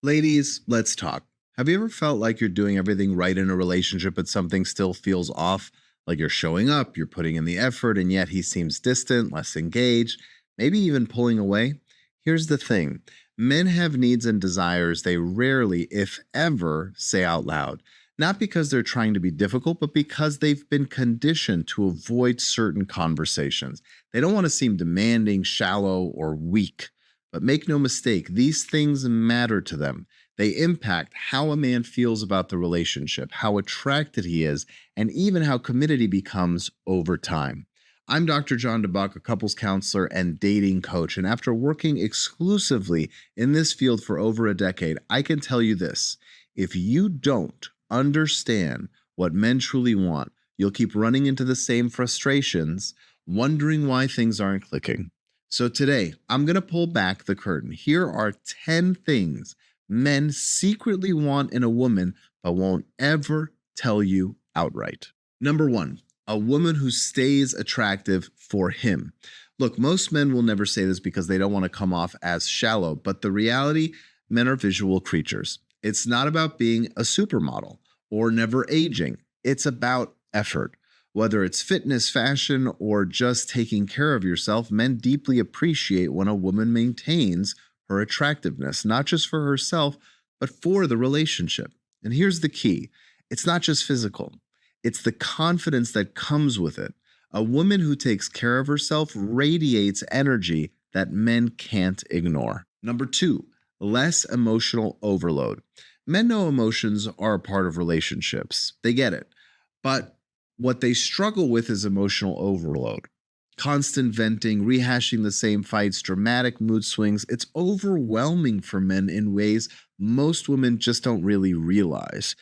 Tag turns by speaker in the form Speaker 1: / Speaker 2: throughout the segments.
Speaker 1: Ladies, let's talk. Have you ever felt like you're doing everything right in a relationship, but something still feels off? Like you're showing up, you're putting in the effort, and yet he seems distant, less engaged, maybe even pulling away? Here's the thing: men have needs and desires they rarely, if ever, say out loud. Not because they're trying to be difficult, but because they've been conditioned to avoid certain conversations. They don't want to seem demanding, shallow, or weak. But make no mistake, these things matter to them. They impact how a man feels about the relationship, how attracted he is, and even how committed he becomes over time. I'm Dr. Jon Dabach, a couples counselor and dating coach. And after working exclusively in this field for over a decade, I can tell you this: if you don't understand what men truly want, you'll keep running into the same frustrations, wondering why things aren't clicking. So today, I'm going to pull back the curtain. Here are 10 things men secretly want in a woman, but won't ever tell you outright. Number one, a woman who stays attractive for him. Look, most men will never say this because they don't want to come off as shallow, but the reality, men are visual creatures. It's not about being a supermodel or never aging, it's about effort. Whether it's fitness, fashion, or just taking care of yourself, men deeply appreciate when a woman maintains her attractiveness, not just for herself, but for the relationship. And here's the key: it's not just physical, it's the confidence that comes with it. A woman who takes care of herself radiates energy that men can't ignore. Number two, less emotional overload. Men know emotions are a part of relationships, they get it. But what they struggle with is emotional overload. Constant venting, rehashing the same fights, dramatic mood swings. It's overwhelming for men in ways most women just don't really realize.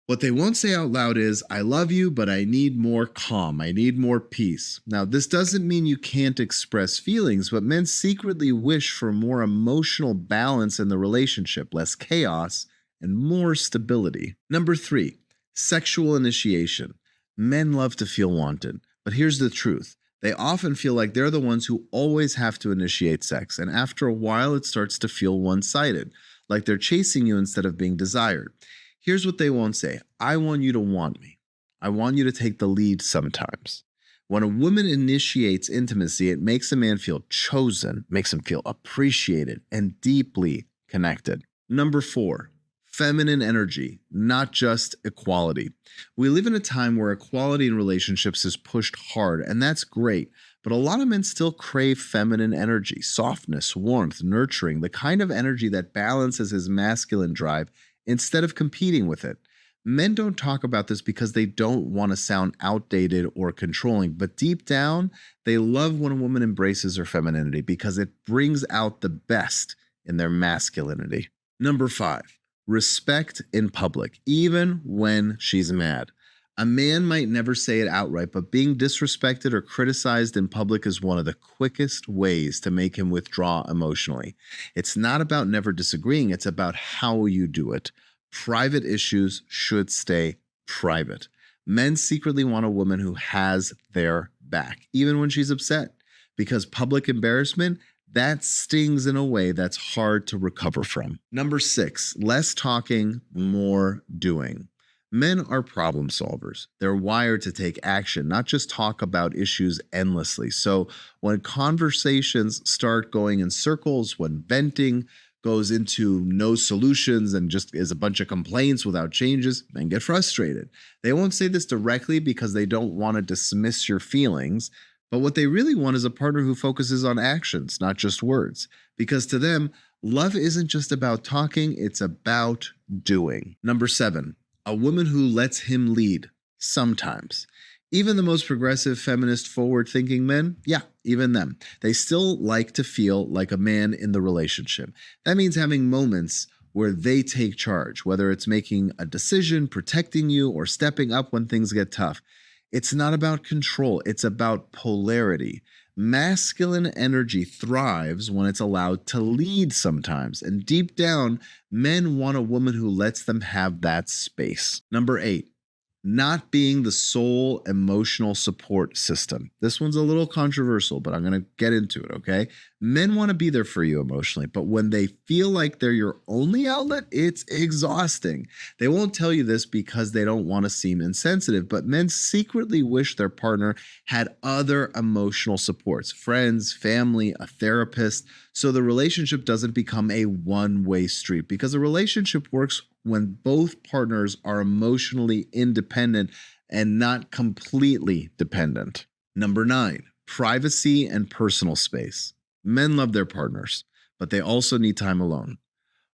Speaker 1: What they won't say out loud is, I love you, but I need more calm. I need more peace. Now, this doesn't mean you can't express feelings, but men secretly wish for more emotional balance in the relationship, less chaos, and more stability. Number three, sexual initiation. Men love to feel wanted, but here's the truth: they often feel like they're the ones who always have to initiate sex, and after a while, it starts to feel one sided, like they're chasing you instead of being desired. Here's what they won't say: I want you to want me. I want you to take the lead sometimes. When a woman initiates intimacy, it makes a man feel chosen, makes him feel appreciated, and deeply connected. Number four, feminine energy, not just equality. We live in a time where equality in relationships is pushed hard, and that's great. But a lot of men still crave feminine energy, softness, warmth, nurturing, the kind of energy that balances his masculine drive instead of competing with it. Men don't talk about this because they don't want to sound outdated or controlling, but deep down, they love when a woman embraces her femininity because it brings out the best in their masculinity. Number five, respect in public, even when she's mad. A man might never say it outright, but being disrespected or criticized in public is one of the quickest ways to make him withdraw emotionally. It's not about never disagreeing, it's about how you do it. Private issues should stay private. Men secretly want a woman who has their back, even when she's upset, because public embarrassment, that stings in a way that's hard to recover from. Number six, less talking, more doing. Men are problem solvers. They're wired to take action, not just talk about issues endlessly. So when conversations start going in circles, when venting goes into no solutions and just is a bunch of complaints without changes, men get frustrated. They won't say this directly because they don't want to dismiss your feelings, but what they really want is a partner who focuses on actions, not just words. Because to them, love isn't just about talking, it's about doing. Number seven, a woman who lets him lead, sometimes. Even the most progressive, feminist, forward-thinking men, yeah, even them, they still like to feel like a man in the relationship. That means having moments where they take charge, whether it's making a decision, protecting you, or stepping up when things get tough. It's not about control, it's about polarity. Masculine energy thrives when it's allowed to lead sometimes, and deep down, men want a woman who lets them have that space. Number eight, Not being the sole emotional support system. This one's a little controversial, but I'm going to get into it, okay? Men want to be there for you emotionally, but when they feel like they're your only outlet, it's exhausting. They won't tell you this because they don't want to seem insensitive, but men secretly wish their partner had other emotional supports, friends, family, a therapist, so the relationship doesn't become a one-way street, because a relationship works when both partners are emotionally independent and not completely dependent. Number 9, privacy and personal space. Men love their partners, but they also need time alone.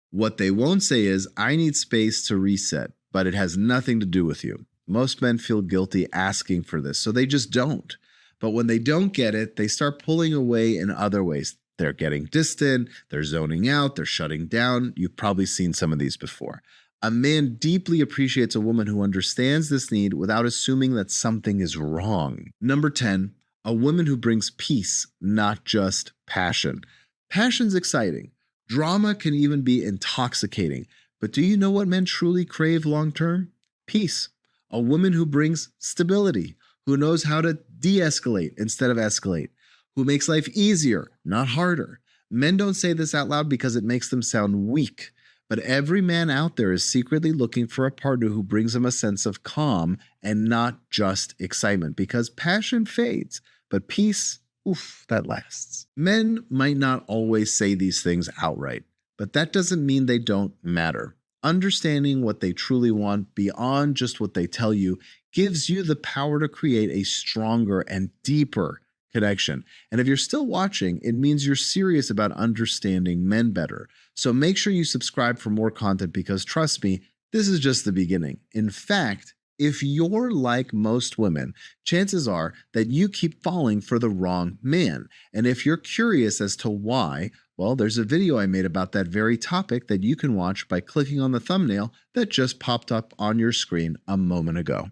Speaker 1: What they won't say is, I need space to reset, but it has nothing to do with you. Most men feel guilty asking for this, so they just don't. But when they don't get it, they start pulling away in other ways. They're getting distant, they're zoning out, they're shutting down. You've probably seen some of these before. A man deeply appreciates a woman who understands this need without assuming that something is wrong. Number 10, a woman who brings peace, not just passion. Passion's exciting. Drama can even be intoxicating. But do you know what men truly crave long term? Peace. A woman who brings stability, who knows how to de escalate instead of escalate, who makes life easier, not harder. Men don't say this out loud because it makes them sound weak. But every man out there is secretly looking for a partner who brings him a sense of calm and not just excitement, because passion fades, but peace, oof, that lasts. Men might not always say these things outright, but that doesn't mean they don't matter. Understanding what they truly want beyond just what they tell you gives you the power to create a stronger and deeper connection. And if you're still watching, it means you're serious about understanding men better. So make sure you subscribe for more content, because trust me, this is just the beginning. In fact, if you're like most women, chances are that you keep falling for the wrong man. And if you're curious as to why, well, there's a video I made about that very topic that you can watch by clicking on the thumbnail that just popped up on your screen a moment ago.